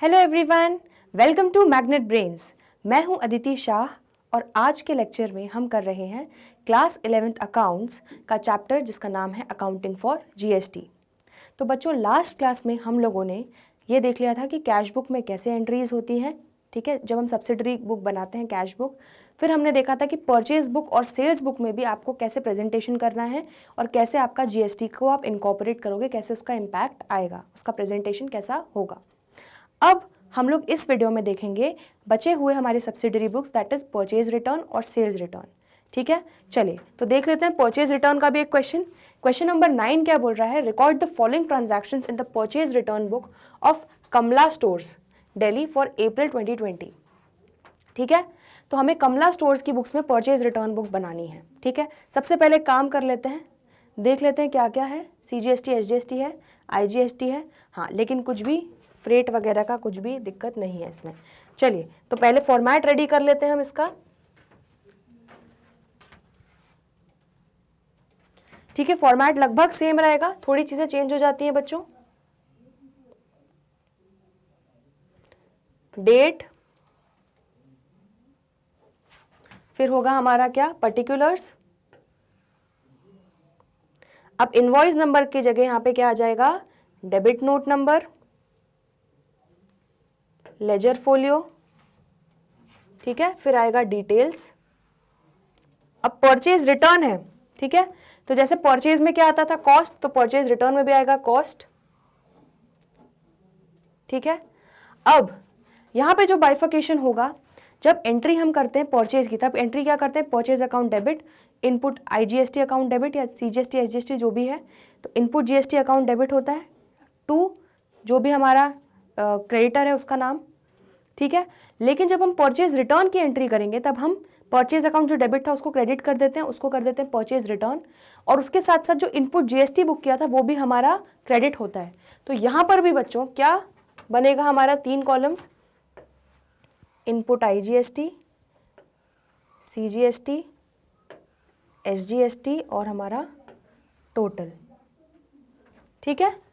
Hello everyone, welcome to magnet brains. मैं हूं अदिति शाह और आज के लेक्चर में हम कर रहे हैं क्लास 11th अकाउंट्स का चैप्टर जिसका नाम है अकाउंटिंग फॉर जीएसटी। तो बच्चों, लास्ट क्लास में हम लोगों ने ये देख लिया था कि कैश बुक में कैसे एंट्रीज होती हैं, ठीक है, जब हम सब्सिडरी बुक बनाते हैं कैश बुक। फिर हमने देखा था कि परचेज बुक और सेल्स बुक में भी आपको कैसे प्रेजेंटेशन करना है और कैसे आपका जीएसटी को आप इनकॉर्पोरेट करोगे, कैसे उसका इम्पैक्ट आएगा, उसका प्रेजेंटेशन कैसा होगा। अब हम लोग इस वीडियो में देखेंगे बचे हुए हमारे subsidiary books, that is purchase return और सेल्स रिटर्न। ठीक है, चलिए तो देख लेते हैं परचेज रिटर्न का भी एक क्वेश्चन नंबर 9 क्या बोल रहा है? Record the following transactions in the purchase return book of Kamla stores Delhi for April 2020। ठीक है, तो हमें कमला स्टोर्स की बुक्स में परचेज रिटर्न बुक बनानी है। ठीक है, सबसे पहले काम कर लेते हैं, देख लेते हैं क्या क्या है। सीजीएसटी, एसजीएसटी है, आईजीएसटी है, हाँ, लेकिन कुछ भी फ्रेट वगैरह का कुछ भी दिक्कत नहीं है इसमें। चलिए तो पहले फॉर्मेट रेडी कर लेते हैं हम इसका। ठीक है, फॉर्मेट लगभग सेम रहेगा, थोड़ी चीजें चेंज हो जाती हैं बच्चों। डेट, फिर होगा हमारा क्या, पर्टिकुलर्स। अब इनवॉइस नंबर की जगह यहां पे क्या आ जाएगा, debit note number, ledger folio. ठीक है, फिर आएगा डिटेल्स। अब परचेज रिटर्न है, ठीक है, तो जैसे परचेज में क्या आता था, कॉस्ट, तो परचेज रिटर्न में भी आएगा कॉस्ट। ठीक है, अब यहां पे जो बाइफर्केशन होगा, जब एंट्री हम करते हैं परचेज की, तब एंट्री क्या करते हैं, purchase account debit, input IGST account debit या सीजीएसटी एसजीएसटी जो भी है, तो इनपुट जीएसटी अकाउंट डेबिट होता है टू जो भी हमारा क्रेडिटर है उसका नाम। ठीक है, लेकिन जब हम परचेज रिटर्न की एंट्री करेंगे तब हम परचेज अकाउंट जो डेबिट था उसको क्रेडिट कर देते हैं, उसको कर देते हैं परचेज रिटर्न, और उसके साथ साथ जो इनपुट जीएसटी बुक किया था वो भी हमारा क्रेडिट होता है। तो यहां पर भी बच्चों क्या बनेगा हमारा, 3 columns, input IGST, CGST, SGST और हमारा टोटल। ठीक है,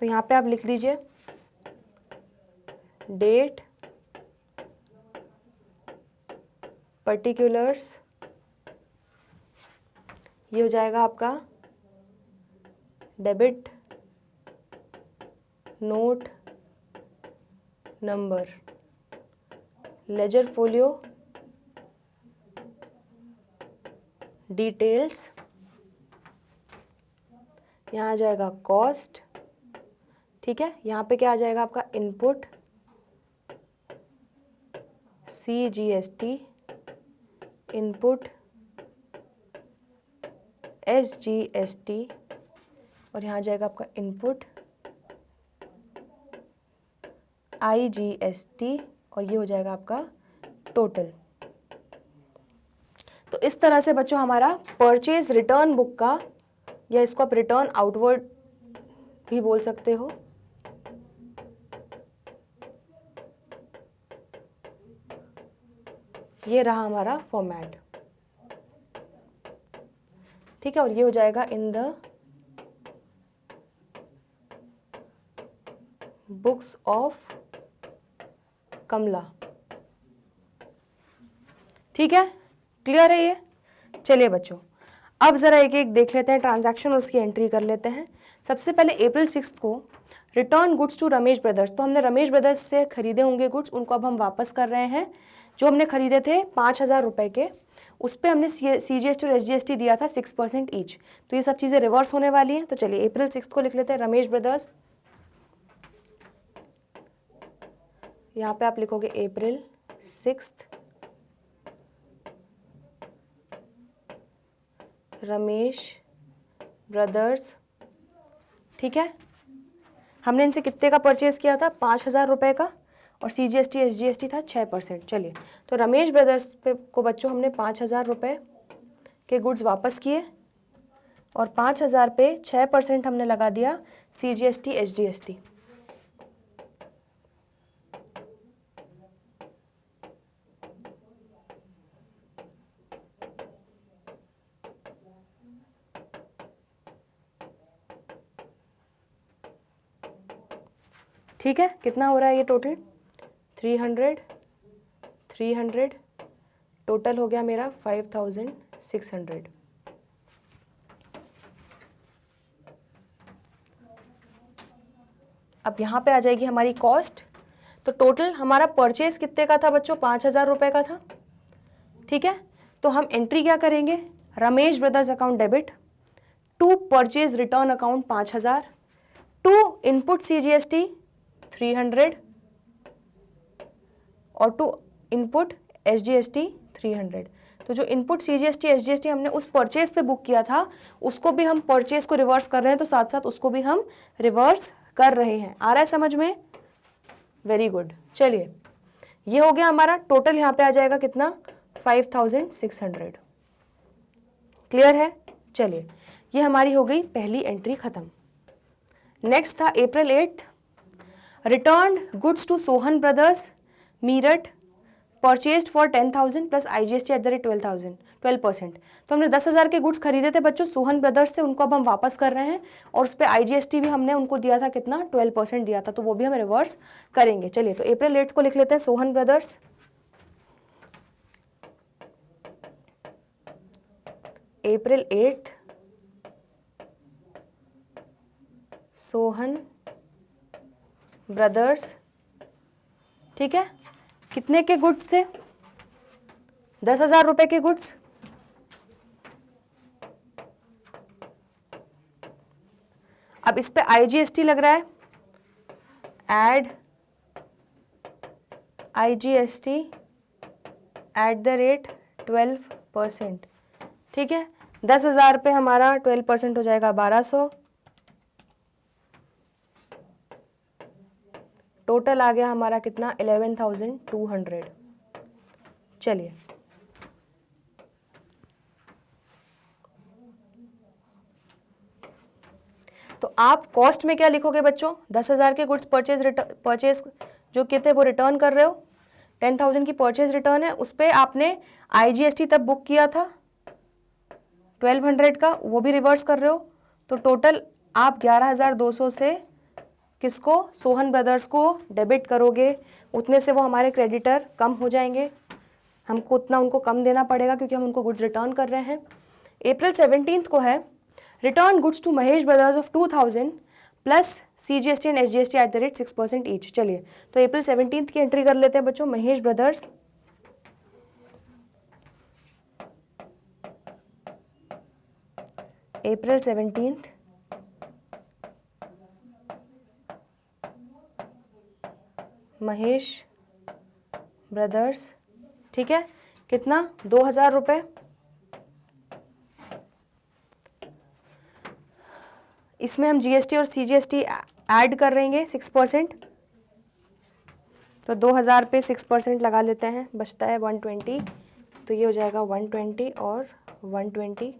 तो यहां पे आप लिख लीजिए डेट, पर्टिकुलर्स, ये हो जाएगा आपका debit note number, ledger folio, details, यहाँ आ जाएगा कॉस्ट। ठीक है, यहाँ पे क्या आ जाएगा आपका इनपुट सीजीएसटी, इनपुट एसजीएसटी और यहाँ आ जाएगा आपका इनपुट आईजीएसटी और ये हो जाएगा आपका टोटल। तो इस तरह से बच्चों हमारा परचेज रिटर्न बुक का, या इसको आप रिटर्न आउटवर्ड भी बोल सकते हो, ये रहा हमारा फॉर्मेट। ठीक है, और ये हो जाएगा इन द बुक्स ऑफ कमला। ठीक है, क्लियर है ये? चलिए बच्चों, अब जरा एक एक देख लेते हैं ट्रांजैक्शन और उसकी एंट्री कर लेते हैं। सबसे पहले अप्रैल 6 को return goods to Ramesh brothers, तो हमने रमेश ब्रदर्स से खरीदे होंगे गुड्स, उनको अब हम वापस कर रहे हैं। जो हमने खरीदे थे 5,000 रुपए के, उस पर हमने सीजीएसटी और एसजीएसटी दिया था 6% ईच, तो ये सब चीज़ें रिवर्स होने वाली हैं। तो चलिए अप्रैल 6 को लिख लेते हैं रमेश ब्रदर्स। यहाँ पे आप लिखोगे अप्रैल 6 रमेश ब्रदर्स। ठीक है, हमने इनसे कितने का परचेज किया था, 5,000 रुपये का, और सीजीएसटी एसजीएसटी था 6%। चलिए तो रमेश ब्रदर्स पे को बच्चों हमने 5,000 रुपये के गुड्स वापस किए और 5,000 पे 6% हमने लगा दिया सीजीएसटी एसजीएसटी। ठीक है, कितना हो रहा है ये टोटल? 300 टोटल हो गया मेरा 5600। अब यहाँ पे आ जाएगी हमारी कॉस्ट। तो टोटल हमारा परचेज कितने का था बच्चों? 5000 रुपये का था। ठीक है, तो हम एंट्री क्या करेंगे? Ramesh brothers account debit to purchase return account 5000 to input CGST 300 और टू इनपुट SGST 300। तो जो इनपुट CGST SGST हमने उस परचेज पे बुक किया था उसको भी हम परचेज को रिवर्स कर रहे हैं, तो साथ साथ उसको भी हम रिवर्स कर रहे हैं। आ रहा है समझ में? Very good. चलिए, ये हो गया हमारा टोटल। यहाँ पे आ जाएगा कितना? 5600। क्लियर है? चलिए, ये हमारी हो गई पहली एंट्री खत्म। नेक्स्ट था April 8, return goods to Sohan brothers Meerut purchased for 10,000 plus IGST at the rate 12%। तो हमने 10,000 के गुड्स खरीदे थे बच्चों सोहन ब्रदर्स से, उनको अब हम वापस कर रहे हैं और उस पर IGST भी हमने उनको दिया था कितना? 12% दिया था, तो वो भी हम रिवर्स करेंगे। चलिए, तो अप्रैल 8 को लिख लेते हैं सोहन ब्रदर्स। अप्रैल 8 सोहन ब्रदर्स। ठीक है, कितने के गुड्स थे? 10,000 रुपए के गुड्स। अब इस पे IGST लग रहा है, add IGST at the rate 12%। ठीक है, 10,000 पे हमारा 12% हो जाएगा 1200। टोटल आ गया हमारा कितना? 11,200। चलिए, तो आप कॉस्ट में क्या लिखोगे बच्चों? 10,000 के गुड्स परचेज जो किए थे वो रिटर्न कर रहे हो, 10,000 की परचेज रिटर्न है, उस पर आपने IGST तब बुक किया था 1200 का, वो भी रिवर्स कर रहे हो। तो टोटल आप 11,200 से किसको? सोहन ब्रदर्स को डेबिट करोगे, उतने से वो हमारे क्रेडिटर कम हो जाएंगे, हमको उतना उनको कम देना पड़ेगा क्योंकि हम उनको गुड्स रिटर्न कर रहे हैं। अप्रैल 17 को है return goods to Mahesh brothers of 2,000 plus CGST and SGST at the rate 6% each. चलिए, तो अप्रैल 17 की एंट्री कर लेते हैं बच्चों। महेश ब्रदर्स अप्रैल 17 महेश ब्रदर्स। ठीक है, कितना? 2,000 रुपये। इसमें हम GST और CGST ऐड कर रहेंगे 6%, तो 2,000 पे 6% लगा लेते हैं, बचता है 120। तो ये हो जाएगा 120 और 120,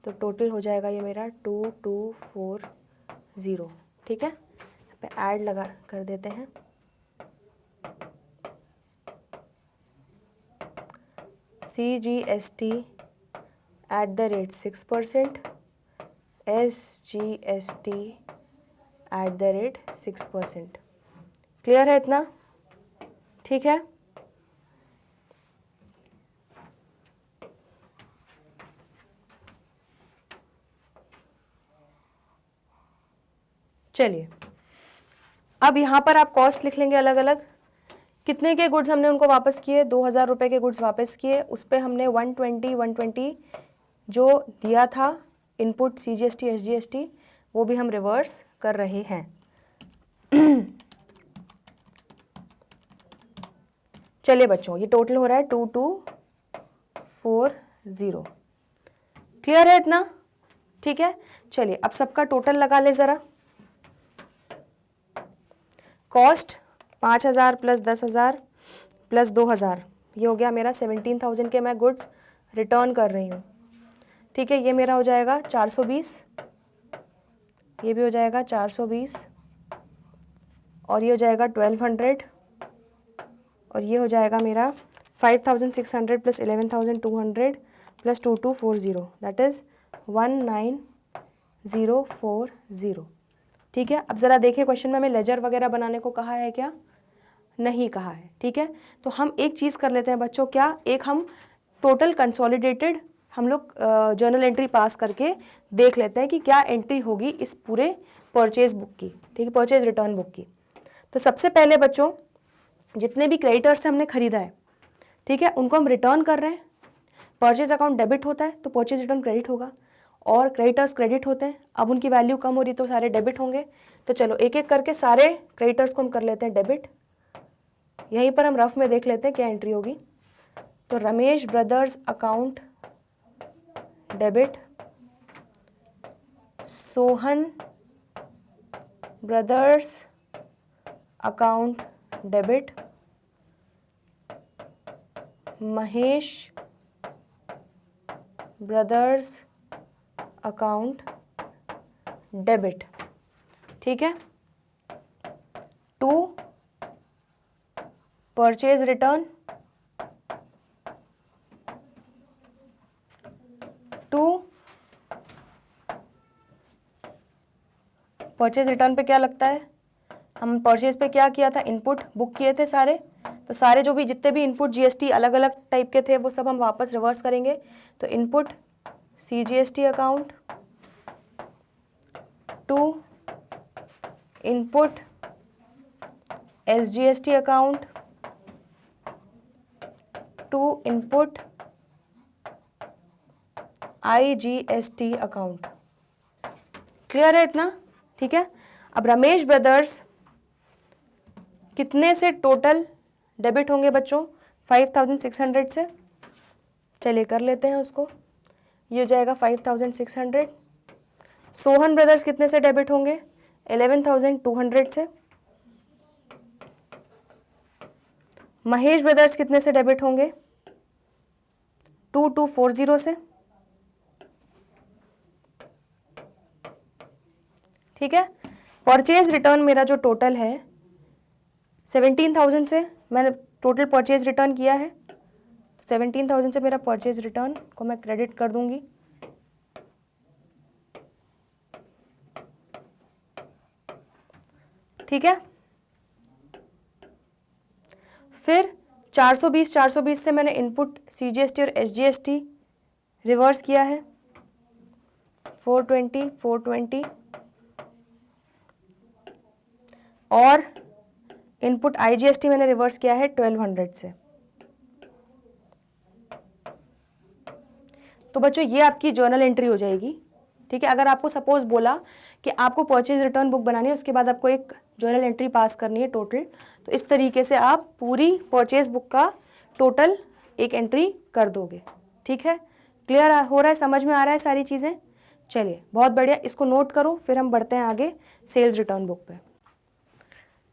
तो टोटल हो जाएगा ये मेरा 2240। ठीक है, यहाँ पे ऐड लगा कर देते हैं। CGST eight the rate 6%, SGST at the rate 6%। Clear है इतना? ठीक है, चलिए अब यहाँ पर आप कॉस्ट लिख लेंगे अलग अलग। कितने के गुड्स हमने उनको वापस किए? 2,000 रुपये के गुड्स वापस किए, उस पर हमने 120 जो दिया था इनपुट CGST SGST वो भी हम रिवर्स कर रहे हैं। चलिए बच्चों, ये टोटल हो रहा है 2240। क्लियर है इतना? ठीक है, चलिए अब सबका टोटल लगा ले ज़रा। कॉस्ट 5,000 प्लस 10,000 प्लस 2,000, ये हो गया मेरा 17,000 के मैं गुड्स रिटर्न कर रही हूँ। ठीक है, ये मेरा हो जाएगा 420, ये भी हो जाएगा 420, और ये हो जाएगा 1200, और ये हो जाएगा मेरा 5,600 प्लस 11,200 प्लस 2240, दैट इज़ 19,040। ठीक है। अब ज़रा देखिए क्वेश्चन में हमें लेजर वगैरह बनाने को कहा है क्या? नहीं कहा है। ठीक है, तो हम एक चीज़ कर लेते हैं बच्चों, क्या, एक हम टोटल कंसोलिडेटेड हम लोग जर्नल एंट्री पास करके देख लेते हैं कि क्या एंट्री होगी इस पूरे परचेज बुक की। ठीक है, परचेज रिटर्न बुक की। तो सबसे पहले बच्चों जितने भी क्रेडिटर्स से हमने खरीदा है, ठीक है, उनको हम रिटर्न कर रहे हैं। परचेज अकाउंट डेबिट होता है तो परचेज रिटर्न क्रेडिट होगा, और क्रेडिटर्स क्रेडिट होते हैं। अब उनकी वैल्यू कम हो रही तो सारे डेबिट होंगे। तो चलो एक एक करके सारे क्रेडिटर्स को हम कर लेते हैं डेबिट। यहीं पर हम रफ में देख लेते हैं क्या एंट्री होगी। तो Ramesh brothers account debit, Sohan brothers account debit, Mahesh brothers account debit. ठीक है, to purchase return, to purchase return पे क्या लगता है, हम परचेज पे क्या किया था, इनपुट बुक किए थे सारे, तो सारे जो भी जितने भी इनपुट जीएसटी अलग अलग टाइप के थे वो सब हम वापस रिवर्स करेंगे। तो input CGST account, to input SGST account, to input IGST account. Clear है इतना? ठीक है, अब रमेश ब्रदर्स कितने से टोटल डेबिट होंगे बच्चों? 5600 से। चलिए कर लेते हैं उसको, ये हो जाएगा 5600। सोहन ब्रदर्स कितने से डेबिट होंगे? 11200 से। महेश ब्रदर्स कितने से डेबिट होंगे? 2240 से। ठीक है, परचेज रिटर्न मेरा जो टोटल है 17,000 से मैंने टोटल परचेज रिटर्न किया है। 17,000 से मेरा परचेज रिटर्न को मैं क्रेडिट कर दूंगी। ठीक है, फिर 420 से मैंने इनपुट सीजीएसटी और एसजीएसटी रिवर्स किया है। 420 और इनपुट आईजीएसटी मैंने रिवर्स किया है 1200 से। तो बच्चों ये आपकी जर्नल एंट्री हो जाएगी। ठीक है, अगर आपको सपोज बोला कि आपको परचेज रिटर्न बुक बनानी है, उसके बाद आपको एक जर्नल एंट्री पास करनी है टोटल, तो इस तरीके से आप पूरी परचेज बुक का टोटल एक एंट्री कर दोगे। ठीक है, क्लियर हो रहा है, समझ में आ रहा है सारी चीज़ें? चलिए बहुत बढ़िया, इसको नोट करो, फिर हम बढ़ते हैं आगे सेल्स रिटर्न बुक पे।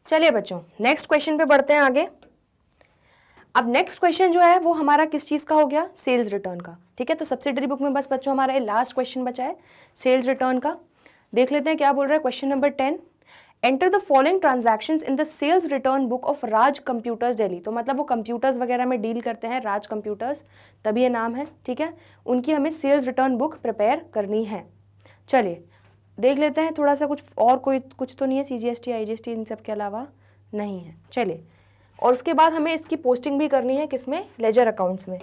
चलिए बच्चों नेक्स्ट क्वेश्चन पे बढ़ते हैं आगे। अब नेक्स्ट क्वेश्चन जो है वो हमारा किस चीज़ का हो गया? सेल्स रिटर्न का। ठीक है, तो सब्सिडरी बुक में बस बच्चों हमारा ये लास्ट क्वेश्चन बचा है सेल्स रिटर्न का। देख लेते हैं क्या बोल रहा है question number 10। Enter the following transactions in the sales return book of Raj computers Delhi. तो मतलब वो कंप्यूटर्स वगैरह में डील करते हैं, राज कंप्यूटर्स, तभी ये नाम है। ठीक है, उनकी हमें सेल्स रिटर्न बुक प्रिपेयर करनी है। चलिए देख लेते हैं थोड़ा सा, कुछ तो नहीं है, सीजीएसटी आईजीएसटी इन सब के अलावा नहीं है। चलिए, और उसके बाद हमें इसकी पोस्टिंग भी करनी है, किसमें? लेजर अकाउंट्स में।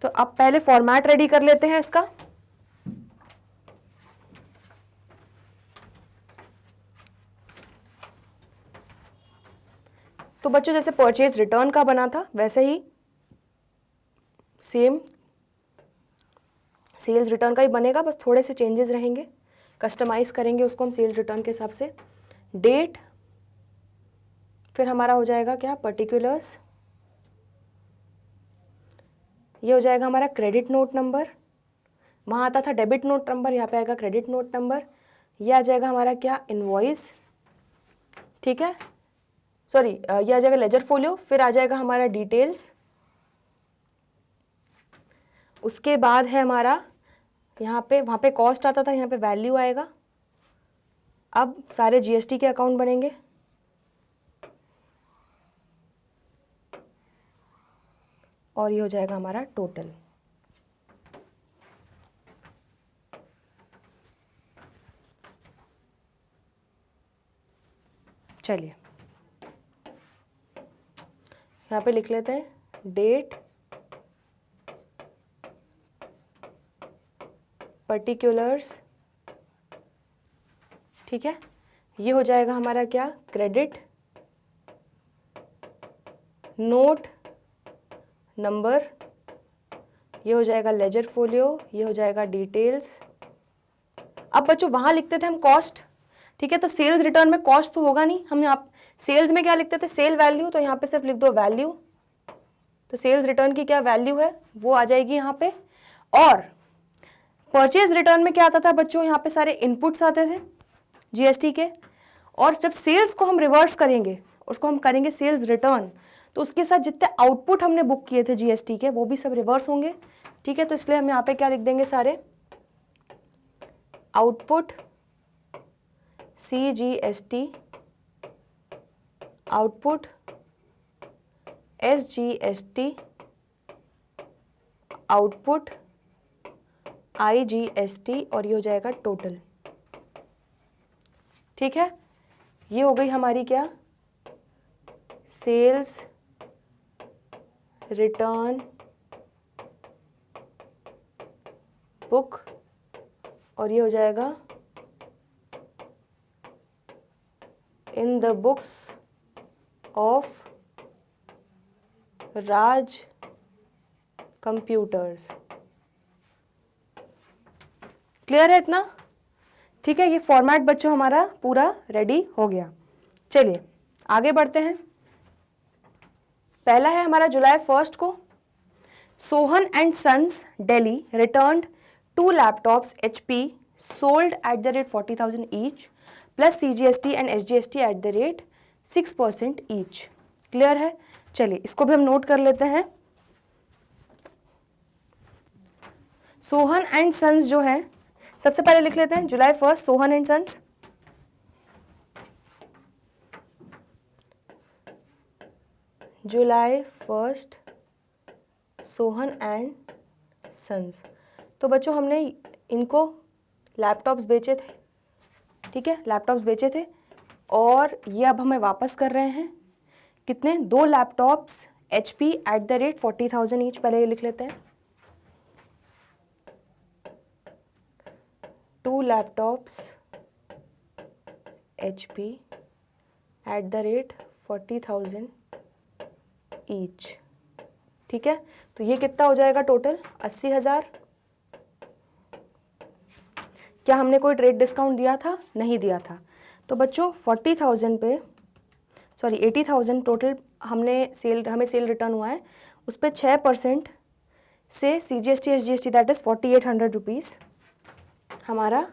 तो अब पहले फॉर्मेट रेडी कर लेते हैं इसका। तो बच्चों जैसे परचेज रिटर्न का बना था वैसे ही सेम सेल्स रिटर्न का ही बनेगा, बस थोड़े से चेंजेस रहेंगे, कस्टमाइज करेंगे उसको हम सेल्स रिटर्न के हिसाब से। डेट, फिर हमारा हो जाएगा क्या? पर्टिकुलर्स। ये हो जाएगा हमारा क्रेडिट नोट नंबर, वहाँ आता था डेबिट नोट नंबर, यहाँ पे आएगा क्रेडिट नोट नंबर। ये आ जाएगा हमारा क्या? इनवॉइस। ठीक है, सॉरी ये आ जाएगा लेजर फोलियो। फिर आ जाएगा हमारा डिटेल्स। उसके बाद है हमारा वहाँ पे कॉस्ट आता था, यहाँ पे वैल्यू आएगा। अब सारे जीएसटी के अकाउंट बनेंगे। और ये हो जाएगा हमारा टोटल। चलिए यहाँ पे लिख लेते हैं डेट, पर्टिकुलर्स, ठीक है। ये हो जाएगा हमारा क्या, क्रेडिट, नोट नंबर, ये हो जाएगा लेजर फोलियो, ये हो जाएगा डिटेल्स। अब बच्चों वहाँ लिखते थे हम कॉस्ट, ठीक है, तो सेल्स रिटर्न में कॉस्ट तो होगा नहीं, हम यहाँ सेल्स में क्या लिखते थे, सेल वैल्यू, तो यहाँ पे सिर्फ लिख दो वैल्यू, तो सेल्स रिटर्न की क्या वैल्यू है वो आ जाएगी यहाँ पे। और परचेज रिटर्न में क्या आता था बच्चों, यहाँ पे सारे इनपुट्स आते थे जीएसटी के, और जब सेल्स को हम रिवर्स करेंगे, उसको हम करेंगे सेल्स रिटर्न, तो उसके साथ जितने आउटपुट हमने बुक किए थे जीएसटी के वो भी सब रिवर्स होंगे, ठीक है। तो इसलिए हम यहाँ पे क्या लिख देंगे, सारे output CGST, output SGST, output IGST, और ये हो जाएगा टोटल, ठीक है। ये हो गई हमारी क्या, सेल्स रिटर्न बुक, और ये हो जाएगा in the books of Raj computers. Clear है इतना, ठीक है। ये फॉर्मेट बच्चों हमारा पूरा रेडी हो गया। चलिए आगे बढ़ते हैं। पहला है हमारा जुलाई 1 को, Sohan and sons Delhi returned 2 laptops HP sold at the rate 40,000 each plus CGST and SGST at the rate 6% each। Clear है, चलिए इसको भी हम नोट कर लेते हैं। सोहन एंड सन्स जो है, सबसे पहले लिख लेते हैं जुलाई 1 सोहन एंड सन्स, जुलाई 1 सोहन एंड सन्स। तो बच्चों हमने इनको लैपटॉप्स बेचे थे, ठीक है, लैपटॉप्स बेचे थे, और ये अब हमें वापस कर रहे हैं कितने, 2 laptops HP eight the rate 40,000 each. पहले ये लिख लेते हैं 2 laptops HP eight the rate 40,000 each, ठीक है। तो ये कितना हो जाएगा टोटल, 80,000। क्या हमने कोई ट्रेड डिस्काउंट दिया था, नहीं दिया था। तो बच्चों 40,000 पे, सॉरी 80,000 टोटल हमें सेल रिटर्न हुआ है, उस पर 6% से CGST SGST that is 4,800 rupees हमारा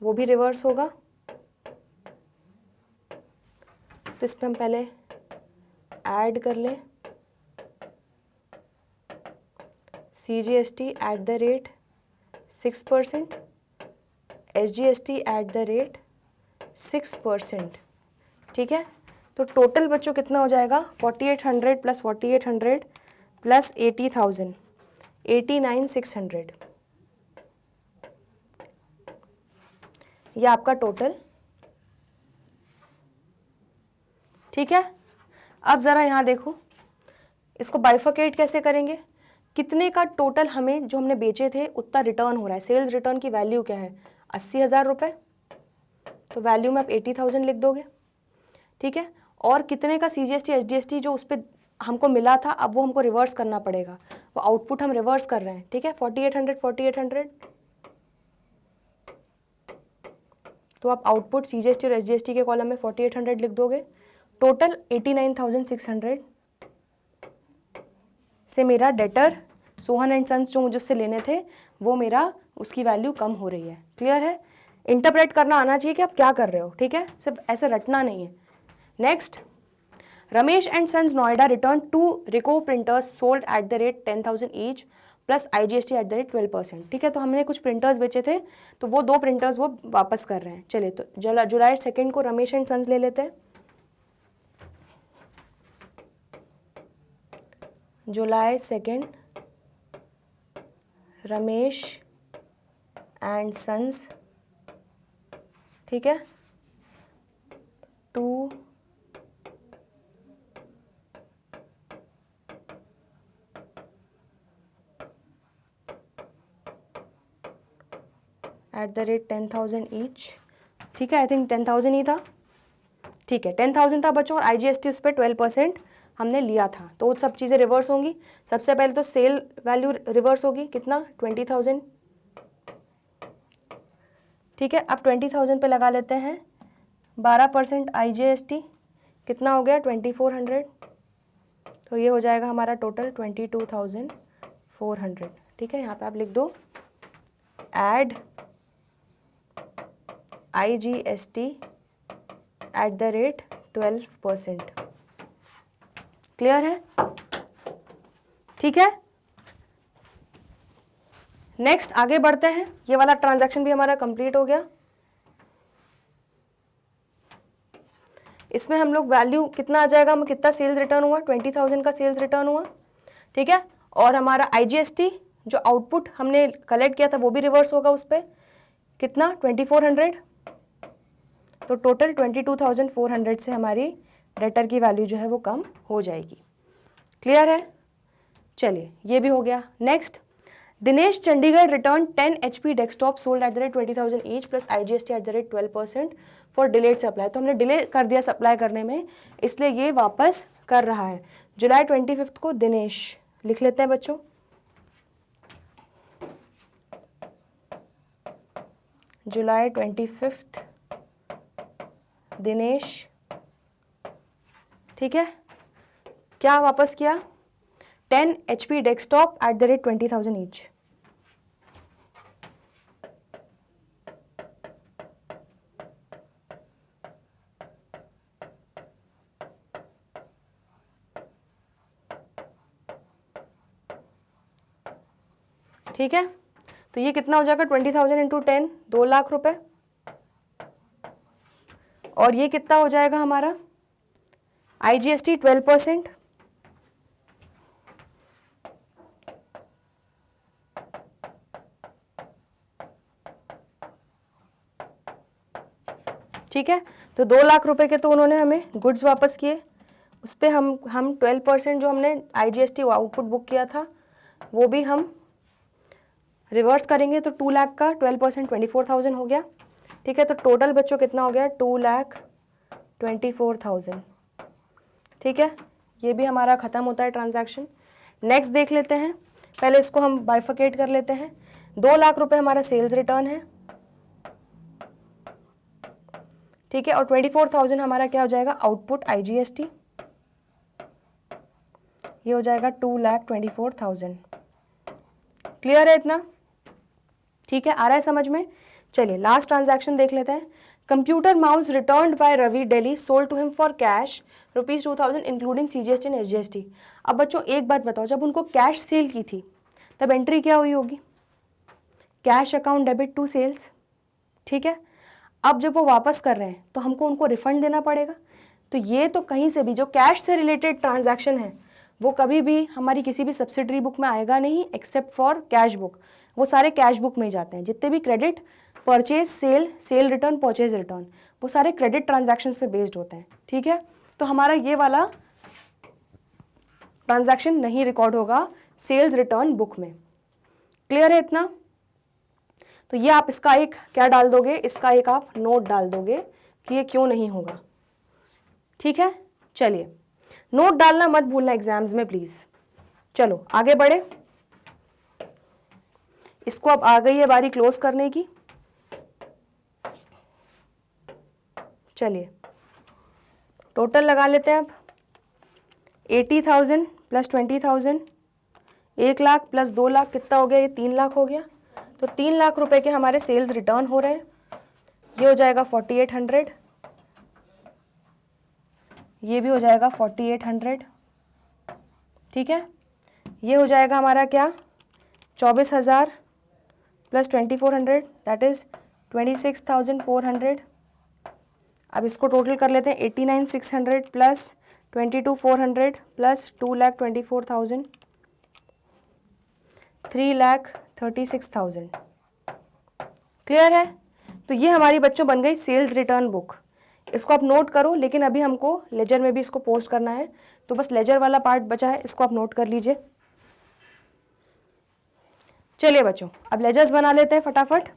वो भी रिवर्स होगा। तो इस पर हम पहले ऐड कर लें CGST eight the rate 6%, SGST at the rate 6%, ठीक है। तो टोटल बच्चों कितना हो जाएगा, 4,800 प्लस 4,800 प्लस 80,000, 89,600, ये आपका टोटल, ठीक है। अब ज़रा यहाँ देखो, इसको बाइफर्केट कैसे करेंगे, कितने का टोटल हमें जो हमने बेचे थे उतना रिटर्न हो रहा है। सेल्स रिटर्न की वैल्यू क्या है, 80,000 रुपये, तो वैल्यू में आप 80,000 लिख दोगे, ठीक है। और कितने का CGST SGST जो उस पर हमको मिला था, अब वो हमको रिवर्स करना पड़ेगा, वो आउटपुट हम रिवर्स कर रहे हैं, ठीक है। 4,800 4,800, तो आप आउटपुट CGST और SGST के कॉलम में 4,800 लिख दोगे, टोटल 89,600 से मेरा डेटर सोहन एंड सन्स जो मुझे उससे लेने थे वो मेरा उसकी वैल्यू कम हो रही है। क्लियर है, इंटरप्रेट करना आना चाहिए कि आप क्या कर रहे हो, ठीक है, सिर्फ ऐसे रटना नहीं है। Next, Ramesh and sons Noida return 2 Ricoh printers sold at the rate 10,000 each plus IGST at the rate 12%, ठीक है। तो हमने कुछ प्रिंटर्स बेचे थे, तो वो 2 प्रिंटर्स वो वापस कर रहे हैं। चलिए, तो जुलाई 2 को रमेश एंड सन्स ले लेते हैं। जुलाई 2 रमेश एंड सन्स, ठीक है। 10,000 ईच, ठीक है, आई थिंक 10,000 ही था, ठीक है 10,000 था बच्चों, और IGST उस पर 12% हमने लिया था, तो वो सब चीज़ें रिवर्स होंगी। सबसे पहले तो सेल वैल्यू रिवर्स होगी, कितना 20,000, ठीक है। अब 20,000 पे लगा लेते हैं 12% IGST, कितना हो गया 2,400, तो ये हो जाएगा हमारा टोटल 22,400, ठीक है। यहाँ पे आप लिख दो एड IGST @ 12%, क्लियर है, ठीक है। नेक्स्ट आगे बढ़ते हैं, ये वाला ट्रांजैक्शन भी हमारा कंप्लीट हो गया। इसमें हम लोग वैल्यू कितना आ जाएगा, हम कितना सेल्स रिटर्न हुआ, 20,000 का सेल्स रिटर्न हुआ, ठीक है। और हमारा IGST जो आउटपुट हमने कलेक्ट किया था वो भी रिवर्स होगा उस पर, कितना 2,400, तो टोटल 22,400 से हमारी डेटर की वैल्यू जो है वो कम हो जाएगी, क्लियर है। चलिए ये भी हो गया। Next, Dinesh Chandigarh return 10 HP desktop sold @ 20,000 each plus IGST @ 12% for delayed supply, तो हमने डिले कर दिया सप्लाई करने में, इसलिए ये वापस कर रहा है। जुलाई 25 को दिनेश लिख लेते हैं बच्चों, जुलाई 25 दिनेश, ठीक है, क्या वापस किया 10 HP डेस्कटॉप @ 20,000 ईच, ठीक है। तो ये कितना हो जाएगा 20,000 × 10, 2 लाख रुपए, और ये कितना हो जाएगा हमारा IGST 12%, ठीक है। तो 2 लाख रुपए के तो उन्होंने हमें गुड्स वापस किए, उस पर हम 12% जो हमने IGST आउटपुट बुक किया था वो भी हम रिवर्स करेंगे, तो 2 लाख का 12% 24,000 हो गया, ठीक है। तो टोटल बच्चों कितना हो गया 2,24,000, ठीक है। ये भी हमारा ख़त्म होता है ट्रांजैक्शन। नेक्स्ट देख लेते हैं, पहले इसको हम बाइफिकेट कर लेते हैं। 2 लाख रुपए हमारा सेल्स रिटर्न है, ठीक है, और 24,000 हमारा क्या हो जाएगा आउटपुट IGST, ये हो जाएगा 2,24,000, क्लियर है इतना, ठीक है, आ रहा है समझ में। चलिए लास्ट ट्रांजैक्शन देख लेते हैं। Computer mouse returned by Ravi Delhi sold to him for cash ₹2,000 including CGST and SGST। अब बच्चों एक बात बताओ, जब उनको कैश सेल की थी तब एंट्री क्या हुई होगी, cash account debit to sales, ठीक है। अब जब वो वापस कर रहे हैं तो हमको उनको रिफंड देना पड़ेगा, तो ये तो कहीं से भी जो कैश से रिलेटेड ट्रांजैक्शन है वो कभी भी हमारी किसी भी सब्सिडरी बुक में आएगा नहीं, एक्सेप्ट फॉर कैश बुक, वो सारे कैश बुक में ही जाते हैं। जितने भी credit, purchase, cell return, purchase return, वो सारे क्रेडिट ट्रांजैक्शंस पे बेस्ड होते हैं, ठीक है। तो हमारा ये वाला ट्रांजैक्शन नहीं रिकॉर्ड होगा सेल्स रिटर्न बुक में, क्लियर है इतना। तो ये आप इसका एक क्या डाल दोगे, इसका एक आप नोट डाल दोगे कि ये क्यों नहीं होगा, ठीक है। चलिए नोट डालना मत भूलना एग्जाम्स में प्लीज। चलो आगे बढ़े, इसको अब आ गई है बारी क्लोज करने की। चलिए टोटल लगा लेते हैं अब, 80,000 प्लस 20,000, 1 लाख प्लस 2 लाख कितना हो गया, ये 3 लाख हो गया। तो 3 लाख रुपए के हमारे सेल्स रिटर्न हो रहे हैं, ये हो जाएगा 4,800, ये भी हो जाएगा 4,800, ठीक है। ये हो जाएगा हमारा क्या 24,000 प्लस 2,400 दैट इज 26,400। अब इसको टोटल कर लेते हैं, 89,600 प्लस 22,400 प्लस 2,24,000, 3,36,000, क्लियर है। तो ये हमारी बच्चों बन गई सेल्स रिटर्न बुक। इसको आप नोट करो, लेकिन अभी हमको लेजर में भी इसको पोस्ट करना है, तो बस लेजर वाला पार्ट बचा है, इसको आप नोट कर लीजिए। चलिए बच्चों अब लेजर्स बना लेते हैं फटाफट।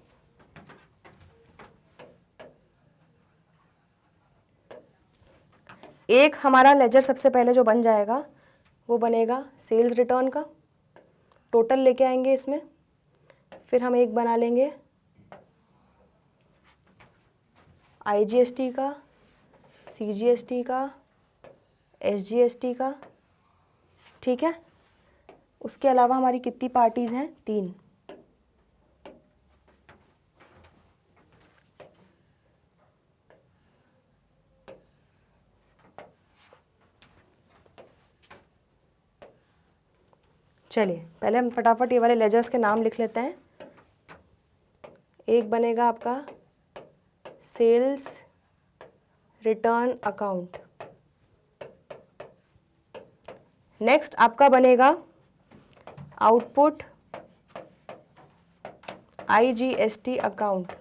एक हमारा लेजर सबसे पहले जो बन जाएगा वो बनेगा सेल्स रिटर्न का, टोटल लेके आएंगे इसमें। फिर हम एक बना लेंगे IGST का, CGST का, SGST का, ठीक है। उसके अलावा हमारी कितनी पार्टीज हैं? 3। चलिए पहले हम फटाफट ये वाले लेजर्स के नाम लिख लेते हैं। एक बनेगा आपका सेल्स रिटर्न अकाउंट, नेक्स्ट आपका बनेगा आउटपुट IGST अकाउंट,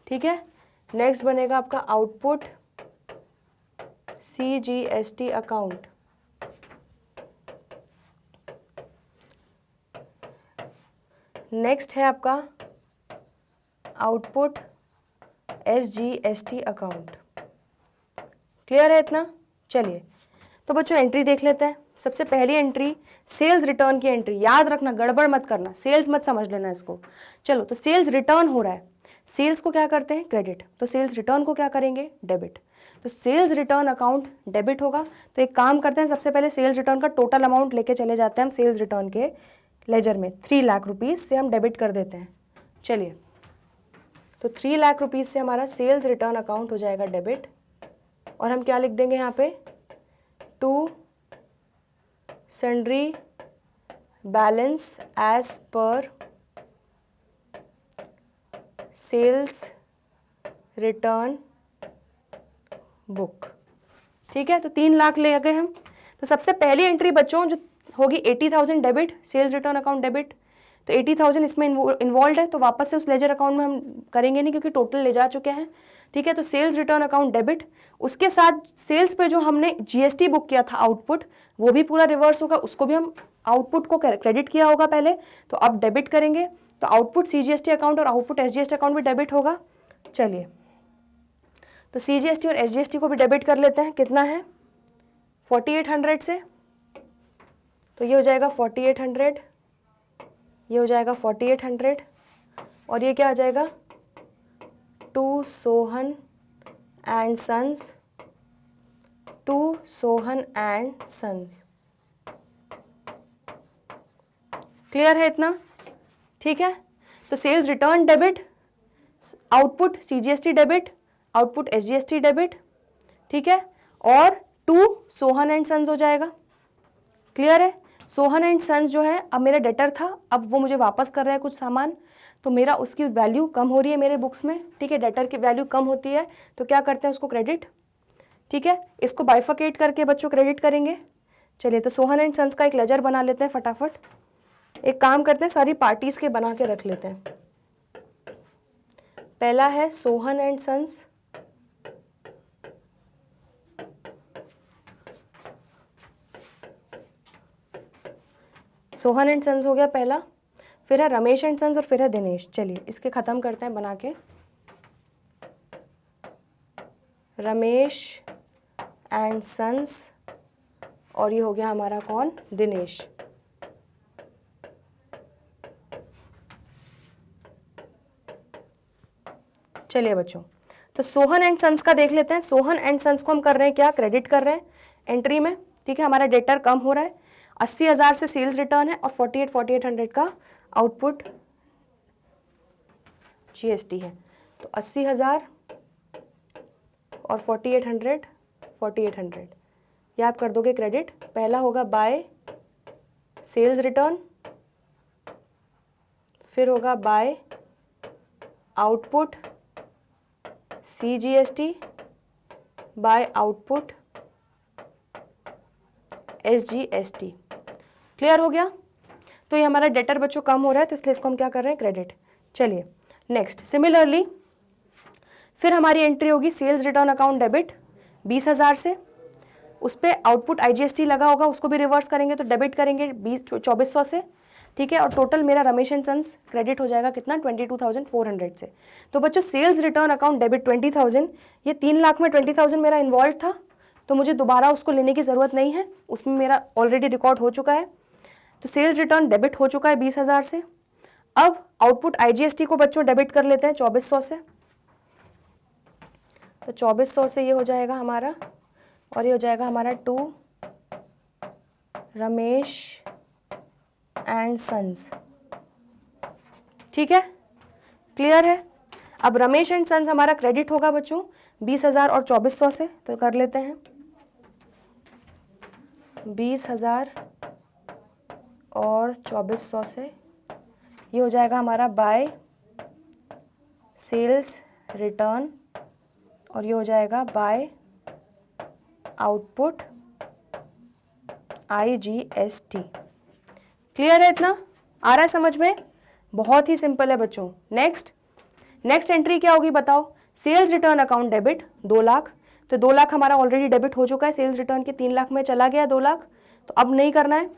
ठीक है। नेक्स्ट बनेगा आपका आउटपुट CGST अकाउंट, नेक्स्ट है आपका आउटपुट SGST अकाउंट। क्लियर है इतना? चलिए तो बच्चों एंट्री देख लेते हैं। सबसे पहली एंट्री सेल्स रिटर्न की एंट्री, याद रखना, गड़बड़ मत करना, सेल्स मत समझ लेना इसको। चलो तो सेल्स रिटर्न हो रहा है, सेल्स को क्या करते हैं? क्रेडिट, तो सेल्स रिटर्न को क्या करेंगे? डेबिट। तो सेल्स रिटर्न अकाउंट डेबिट होगा। तो एक काम करते हैं, सबसे पहले सेल्स रिटर्न का टोटल अमाउंट लेके चले जाते हैं हम सेल्स रिटर्न के लेजर में। 3 लाख रुपीज़ से हम डेबिट कर देते हैं। चलिए तो 3 लाख रुपीज़ से हमारा सेल्स रिटर्न अकाउंट हो जाएगा डेबिट, और हम क्या लिख देंगे यहाँ पे? To sundry balance as per sales return book, ठीक है। तो 3 लाख ले गए हम। तो सबसे पहली एंट्री बच्चों जो होगी 80,000 debit, sales return account debit. तो 80,000 इसमें इन्वॉल्व है, तो वापस से उस लेजर अकाउंट में हम करेंगे नहीं क्योंकि टोटल ले जा चुके हैं, ठीक है। तो सेल्स रिटर्न अकाउंट डेबिट, उसके साथ सेल्स पे जो हमने GST बुक किया था आउटपुट, वो भी पूरा रिवर्स होगा, उसको भी हम आउटपुट को क्रेडिट किया होगा पहले, तो अब डेबिट करेंगे। तो आउटपुट CGST अकाउंट और आउटपुट SGST अकाउंट भी डेबिट होगा। चलिए तो CGST और SGST को भी डेबिट कर लेते हैं। कितना है? 4800 से, तो ये हो जाएगा 4800, ये हो जाएगा 4800, और ये क्या आ जाएगा? To Sohan and sons, to Sohan and sons. Clear है इतना? ठीक है। तो sales return debit, output CGST debit, output SGST debit, ठीक है, और टू सोहन एंड सन्स हो जाएगा। क्लियर है? सोहन एंड सन्स जो है, अब मेरा डेटर था, अब वो मुझे वापस कर रहा है कुछ सामान, तो मेरा उसकी वैल्यू कम हो रही है मेरे बुक्स में, ठीक है। डेटर की वैल्यू कम होती है तो क्या करते हैं? उसको क्रेडिट, ठीक है। इसको बाइफिकेट करके बच्चों क्रेडिट करेंगे। चलिए तो सोहन एंड सन्स का एक लेजर बना लेते हैं फटाफट। एक काम करते हैं, सारी पार्टीज के बना के रख लेते हैं। पहला है Sohan and sons, Sohan and sons हो गया पहला, फिर है रमेश एंड सन्स, और फिर है दिनेश। चलिए इसके ख़त्म करते हैं बना के। रमेश एंड सन्स, और ये हो गया हमारा कौन? दिनेश। चलिए बच्चों, तो सोहन एंड सन्स का देख लेते हैं। सोहन एंड सन्स को हम कर रहे हैं क्या? क्रेडिट कर रहे हैं एंट्री में, ठीक है। हमारा डेटर कम हो रहा है, 80,000 से सेल्स रिटर्न है, और 4800 का आउटपुट GST है। तो 80,000 और 4800 ये आप कर दोगे क्रेडिट। पहला होगा बाय सेल्स रिटर्न, फिर होगा by output CGST, by output SGST। Clear हो गया? तो ये हमारा डेटर बच्चों कम हो रहा है, तो इसलिए इसको हम क्या कर रहे हैं? क्रेडिट। चलिए नेक्स्ट, सिमिलरली फिर हमारी एंट्री होगी सेल्स रिटर्न अकाउंट डेबिट 20,000 से, उस पर आउटपुट IGST लगा होगा, उसको भी रिवर्स करेंगे, तो डेबिट करेंगे 2400 से। ठीक है, और टोटल मेरा रमेश एंड सन्स क्रेडिट हो जाएगा कितना 22,400 से। तो बच्चों सेल्स रिटर्न अकाउंट डेबिट 20,000, ये 3 लाख में 20,000 मेरा इन्वॉल्व था, तो मुझे दोबारा उसको लेने की ज़रूरत नहीं है, उसमें मेरा ऑलरेडी रिकॉर्ड हो चुका है। तो सेल्स रिटर्न डेबिट हो चुका है 20,000 से। अब आउटपुट IGST को बच्चों डेबिट कर लेते हैं 2400 से। तो 2400 से ये हो जाएगा हमारा, और ये हो जाएगा हमारा टू रमेश एंड सन्स। ठीक है, क्लियर है। अब रमेश एंड सन्स हमारा क्रेडिट होगा बच्चों 20,000 और 2400 से, तो कर लेते हैं 20,000 और 2400 से। ये हो जाएगा हमारा बाय सेल्स रिटर्न, और ये हो जाएगा बाय आउटपुट IGST। क्लियर है, इतना आ रहा है समझ में? बहुत ही सिंपल है बच्चों। नेक्स्ट एंट्री क्या होगी बताओ? Sales return account debit 2 lakh, तो 2 लाख हमारा ऑलरेडी डेबिट हो चुका है, सेल्स रिटर्न के 3 लाख में चला गया 2 लाख, तो अब नहीं करना है।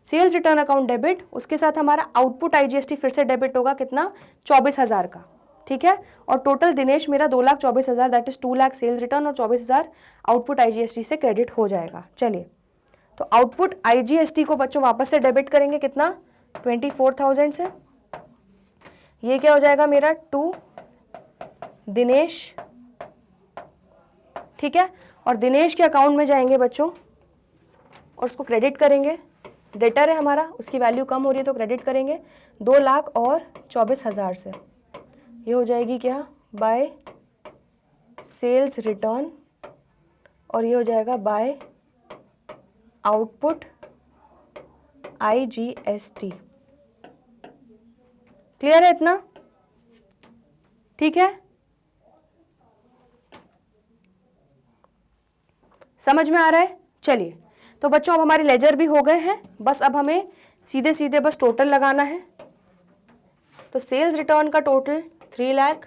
सेल्स रिटर्न अकाउंट डेबिट, उसके साथ हमारा आउटपुट IGST फिर से डेबिट होगा कितना 24,000 का। ठीक है, और टोटल दिनेश मेरा 2,24,000 that is 2 lakh sales return और 24,000 आउटपुट IGST से क्रेडिट हो जाएगा। चलिए, तो आउटपुट IGST को बच्चों वापस से डेबिट करेंगे कितना 24,000 से। ये क्या हो जाएगा मेरा 2 दिनेश। ठीक है, और दिनेश के अकाउंट में जाएंगे बच्चों और उसको क्रेडिट करेंगे। डेटर है हमारा, उसकी वैल्यू कम हो रही है तो क्रेडिट करेंगे 2 लाख और 24,000 से। ये हो जाएगी क्या बाय सेल्स रिटर्न, और ये हो जाएगा बाय आउटपुट IGST। क्लियर है इतना? ठीक है, समझ में आ रहा है? चलिए, तो बच्चों अब हमारे लेजर भी हो गए हैं, बस अब हमें सीधे सीधे बस टोटल लगाना है। तो सेल्स रिटर्न का टोटल 3 लाख,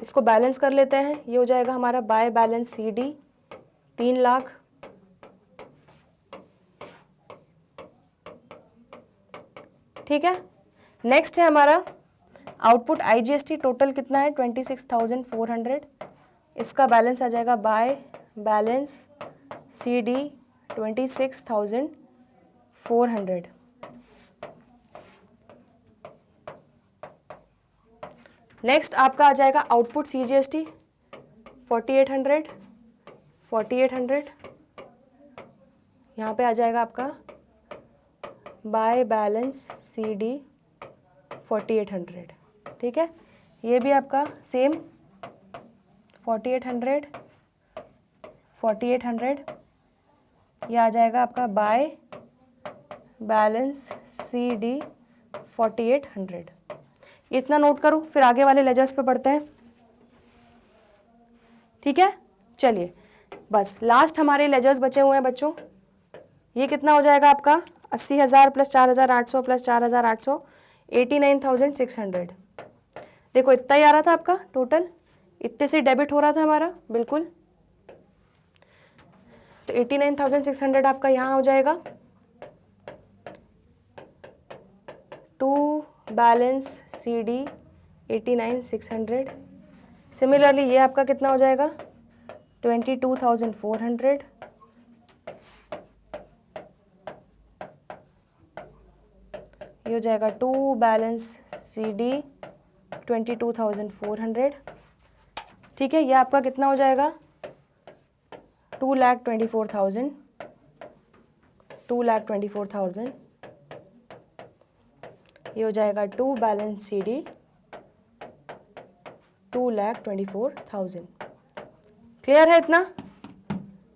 इसको बैलेंस कर लेते हैं। ये हो जाएगा हमारा बाय बैलेंस CD 3 लाख। ठीक है, नेक्स्ट है हमारा आउटपुट IGST, टोटल कितना है 26,400, इसका बैलेंस आ जाएगा बाय बैलेंस CD 26,400। नेक्स्ट आपका आ जाएगा आउटपुट CGST 4800, यहाँ पे आ जाएगा आपका बाय बैलेंस CD 4800। ठीक है, ये भी आपका सेम 4800, ये आ जाएगा आपका बाय बैलेंस CD 4800। इतना नोट करो, फिर आगे वाले लेजर्स पे बढ़ते हैं। ठीक है, चलिए, बस लास्ट हमारे लेजर्स बचे हुए हैं बच्चों। ये कितना हो जाएगा आपका 80,000 प्लस 4,800 प्लस 4,800 89,600। देखो इतना ही आ रहा था आपका टोटल, इतने से डेबिट हो रहा था हमारा, बिल्कुल। तो 89,600 आपका यहाँ हो जाएगा। To balance CD 89,600। सिमिलरली ये आपका कितना हो जाएगा 22,400। ये हो जाएगा टू बैलेंस CD 22,400। ठीक है, ये आपका कितना हो जाएगा 2,24,000। ये हो जाएगा टू बैलेंस CD 2,24,000। क्लियर है इतना?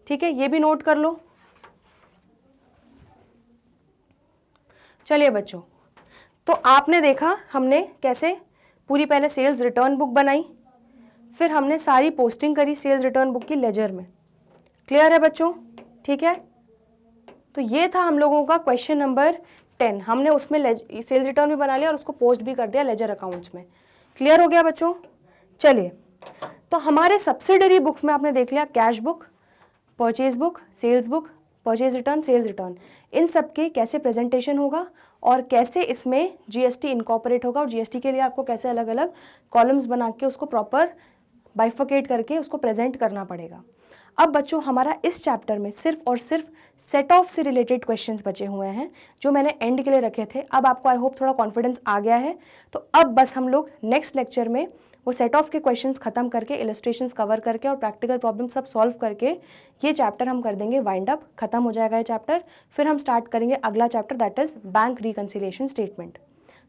ठीक है, ये भी नोट कर लो। चलिए बच्चों, तो आपने देखा हमने कैसे पूरी पहले सेल्स रिटर्न बुक बनाई, फिर हमने सारी पोस्टिंग करी सेल्स रिटर्न बुक की लेजर में। क्लियर है बच्चों? ठीक है, तो ये था हम लोगों का क्वेश्चन नंबर 10। हमने उसमें सेल्स रिटर्न भी बना लिया और उसको पोस्ट भी कर दिया लेजर अकाउंट्स में। क्लियर हो गया बच्चों? चलिए, तो हमारे सब्सिडरी बुक्स में आपने देख लिया cash book, purchase book, sales book, purchase return, sales return, इन सब के कैसे प्रेजेंटेशन होगा और कैसे इसमें जीएसटी इनकॉर्पोरेट होगा और जीएसटी के लिए आपको कैसे अलग अलग कॉलम्स बना के उसको प्रॉपर बाइफिकेट करके उसको प्रेजेंट करना पड़ेगा। अब बच्चों हमारा इस चैप्टर में सिर्फ और सिर्फ सेट ऑफ से रिलेटेड क्वेश्चंस बचे हुए हैं जो मैंने एंड के लिए रखे थे। अब आपको आई होप थोड़ा कॉन्फिडेंस आ गया है। तो अब बस हम लोग नेक्स्ट लेक्चर में वो सेट ऑफ के क्वेश्चंस खत्म करके, इलस्ट्रेशंस कवर करके और प्रैक्टिकल प्रॉब्लम सब सॉल्व करके ये चैप्टर हम कर देंगे वाइंड अप, खत्म हो जाएगा ये चैप्टर। फिर हम स्टार्ट करेंगे अगला chapter, that is bank reconciliation statement.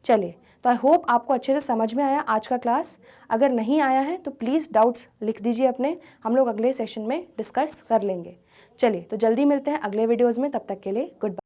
चलिए, तो आई होप आपको अच्छे से समझ में आया आज का क्लास। अगर नहीं आया है तो प्लीज़ डाउट्स लिख दीजिए अपने, हम लोग अगले सेशन में डिस्कस कर लेंगे। चलिए, तो जल्दी मिलते हैं अगले वीडियोज़ में, तब तक के लिए गुड बाय।